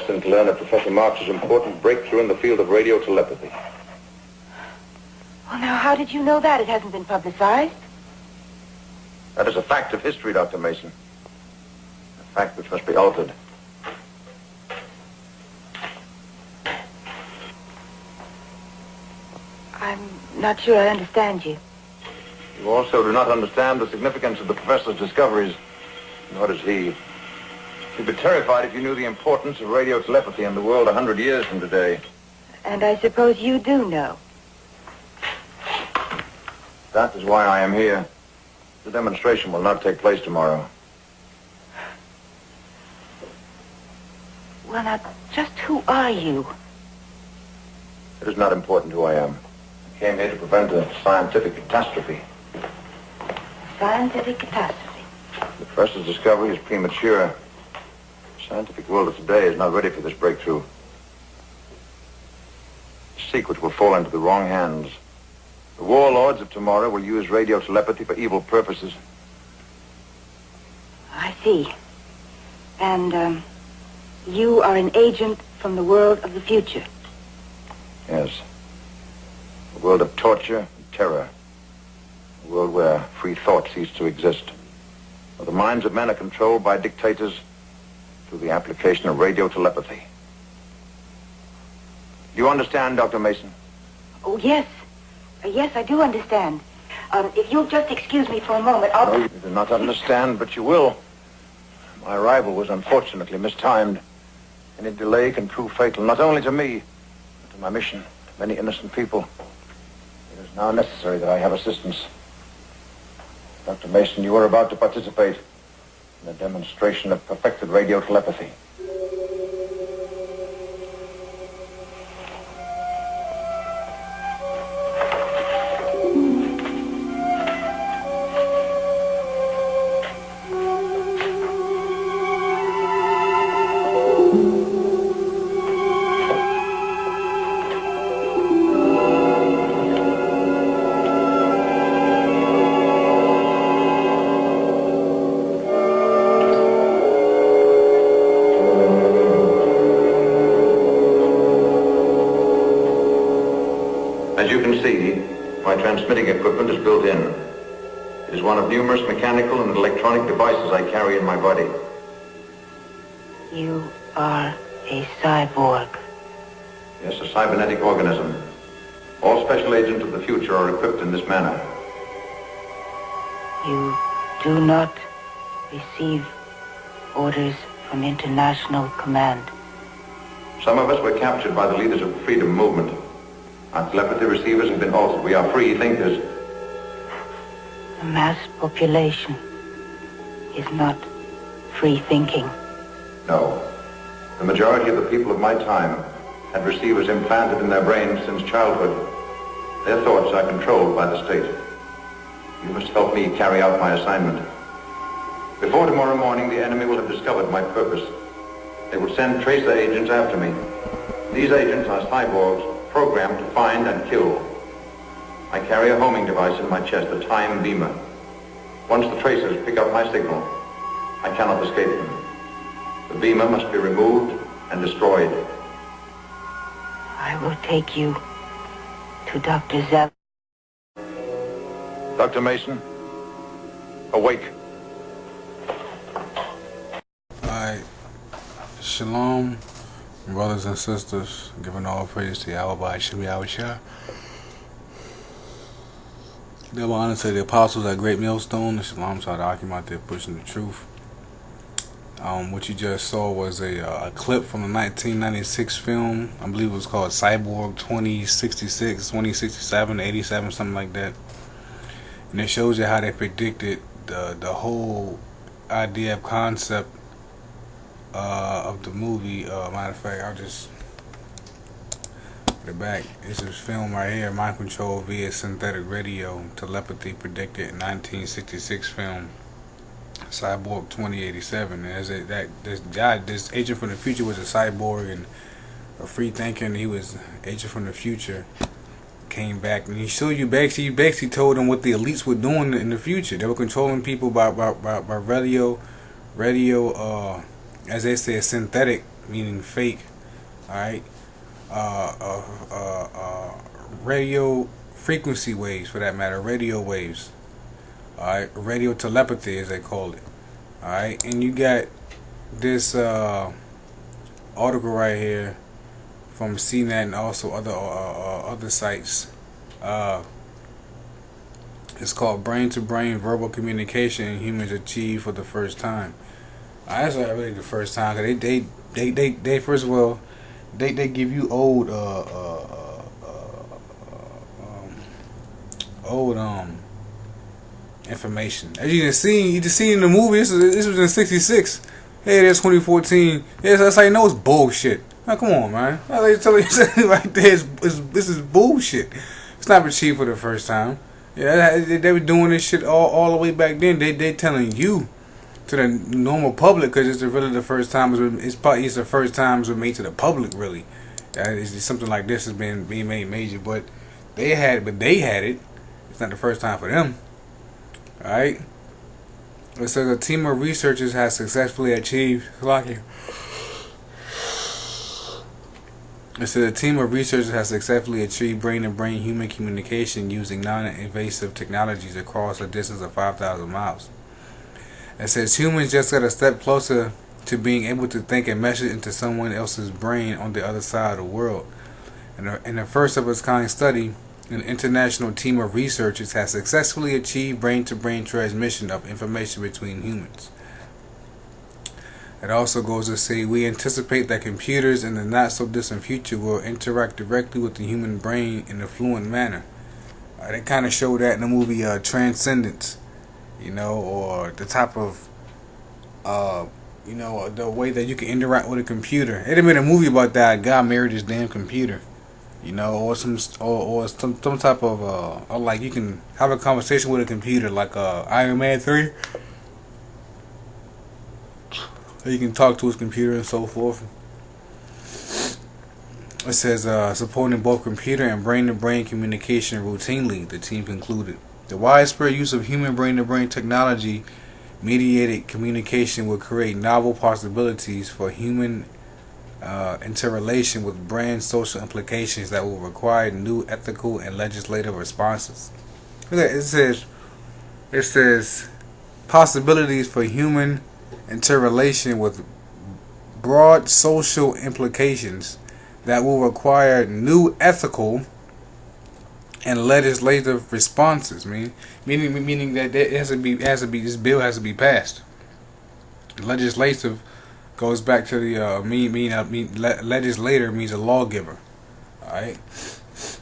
destined to learn of Professor Marx's important breakthrough in the field of radio telepathy. Well, now, how did you know that? It hasn't been publicized. That is a fact of history, Dr. Mason. A fact which must be altered. I'm not sure I understand you. You also do not understand the significance of the professor's discoveries, nor does he. You'd be terrified if you knew the importance of radio telepathy in the world 100 years from today. And I suppose you do know. That is why I am here. The demonstration will not take place tomorrow. Well, now, just who are you? It is not important who I am. I came here to prevent a scientific catastrophe. A scientific catastrophe? The professor's discovery is premature. The scientific world of today is not ready for this breakthrough. The secret will fall into the wrong hands. The warlords of tomorrow will use radio telepathy for evil purposes. I see. And, you are an agent from the world of the future. Yes. A world of torture and terror. A world where free thought ceases to exist. Where the minds of men are controlled by dictators through the application of radio telepathy. Do you understand, Dr. Mason? Oh, yes. Yes, I do understand. If you'll just excuse me for a moment, I'll... No, you do not understand, but you will. My arrival was unfortunately mistimed. Any delay can prove fatal, not only to me, but to my mission, to many innocent people. It is now necessary that I have assistance. Dr. Mason, you are about to participate in a demonstration of perfected radio telepathy. As you can see, my transmitting equipment is built in. It is one of numerous mechanical and electronic devices I carry in my body. You are a cyborg. Yes, a cybernetic organism. All special agents of the future are equipped in this manner. You do not receive orders from international command. Some of us were captured by the leaders of the freedom movement. Our telepathy receivers have been altered. We are free thinkers. The mass population is not free thinking. No. The majority of the people of my time had receivers implanted in their brains since childhood. Their thoughts are controlled by the state. You must help me carry out my assignment. Before tomorrow morning, the enemy will have discovered my purpose. They will send tracer agents after me. These agents are cyborgs, programmed to find and kill. I carry a homing device in my chest, a time beamer. Once the tracers pick up my signal, I cannot escape them. The beamer must be removed and destroyed. I will take you to Dr. Zev. Dr. Mason, awake. Alright, shalom. Brothers and sisters, giving all praise to Yahweh Shemi Awashah. Give honor to the apostles at Great Millstone, the Shalom Sadakim out there pushing the truth. What you just saw was a clip from the 1996 film. I believe it was called Cyborg 2066, 2067, 87, something like that. And it shows you how they predicted the whole idea of concept of the movie. Matter of fact, I'll just put it back. This is film right here, Mind Control via Synthetic Radio, Telepathy predicted in 1966 film, Cyborg 2087. This agent from the future was a cyborg and a free thinker, and he was agent from the future. Came back and he showed you basically told them what the elites were doing in the future. They were controlling people by radio, as they say, synthetic meaning fake. Alright. Radio frequency waves, for that matter, radio waves. Alright, radio telepathy as they call it. Alright, and you got this article right here from CNET and also other sites. It's called "Brain-to-Brain Verbal Communication in Humans Achieved for the First Time." That's not really the first time, cause they first of all they give you old information. As you can see in the movie, this was in '66. Hey, there's 2014. Yes, that's how you know it's bullshit. Now, come on, man. I tell you right there, this is bullshit. It's not achieved for the first time. Yeah, they were doing this shit all the way back then. They telling you, to the normal public, because it's really the first time. It's the first time it's been made to the public, really. It's something like this has been being made major, but they had it. It's not the first time for them. All right. It says a team of researchers has successfully achieved. It says a team of researchers has successfully achieved brain-to-brain human communication using non-invasive technologies across a distance of 5,000 miles. It says humans just got a step closer to being able to think a message into someone else's brain on the other side of the world. In the first of its kind study, an international team of researchers has successfully achieved brain-to-brain transmission of information between humans. It also goes to say, we anticipate that computers in the not-so-distant future will interact directly with the human brain in a fluent manner. They kind of show that in the movie Transcendence, or the type of, the way that you can interact with a computer. It had been a movie about that guy married his damn computer, or some type of, or like you can have a conversation with a computer, like Iron Man 3. You can talk to his computer and so forth. It says supporting both computer and brain-to-brain communication routinely, the team concluded. The widespread use of human brain-to-brain technology mediated communication will create novel possibilities for human interrelation with brand social implications that will require new ethical and legislative responses. It says possibilities for human interrelation with broad social implications that will require new ethical and legislative responses. Meaning that it has to be this bill has to be passed. Legislative goes back to the legislator means a lawgiver. All right.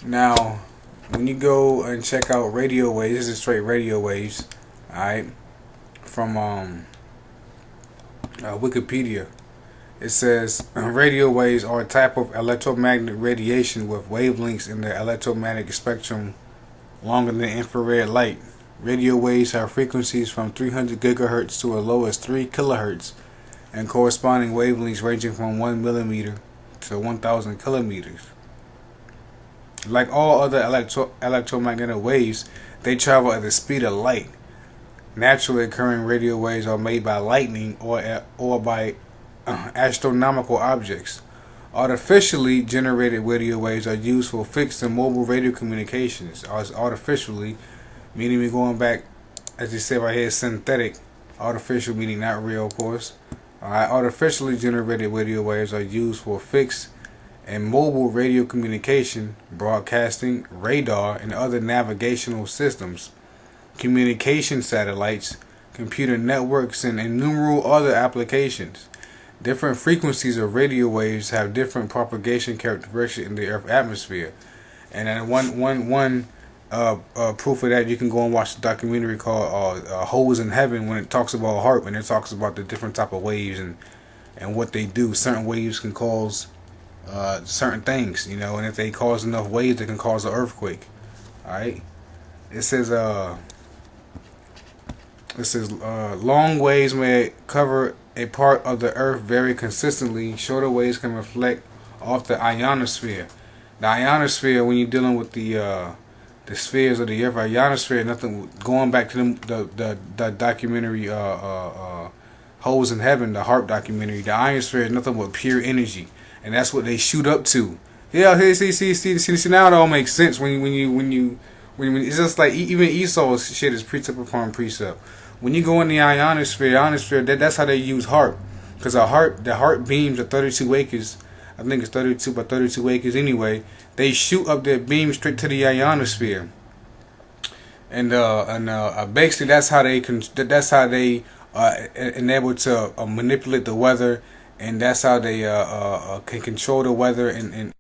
Now, when you go and check out radio waves, this is straight radio waves. All right, from Wikipedia. It says radio waves are a type of electromagnetic radiation with wavelengths in the electromagnetic spectrum longer than infrared light. Radio waves have frequencies from 300 gigahertz to as low as 3 kilohertz and corresponding wavelengths ranging from 1 millimeter to 1,000 kilometers. Like all other electromagnetic waves, they travel at the speed of light. Naturally occurring radio waves are made by lightning or by astronomical objects. Artificially generated radio waves are used for fixed and mobile radio communications. Artificially, meaning we're going back, as you say right here, synthetic. Artificial meaning not real, of course. Artificially generated radio waves are used for fixed and mobile radio communication, broadcasting, radar, and other navigational systems, communication satellites, computer networks, and innumerable other applications. Different frequencies of radio waves have different propagation characteristics in the Earth's atmosphere. And then one proof of that, you can go and watch the documentary called Holes in Heaven, when it talks about HAARP, and it talks about the different type of waves and what they do. Certain waves can cause certain things, and if they cause enough waves, they can cause an earthquake. Alright? It says long waves may cover a part of the Earth very consistently. Shorter waves can reflect off the ionosphere. The ionosphere, when you're dealing with the spheres of the Earth, ionosphere, nothing. Going back to the documentary, Holes in Heaven, the Harp documentary. The ionosphere is nothing but pure energy, and that's what they shoot up to. Yeah, see, now it all makes sense when it's just like even Esau's shit is precept upon precept. When you go in the ionosphere, that's how they use HARP, because the HARP beams are 32 acres. I think it's 32 by 32 acres anyway. They shoot up their beam straight to the ionosphere, and basically that's how they enable to manipulate the weather, and that's how they can control the weather and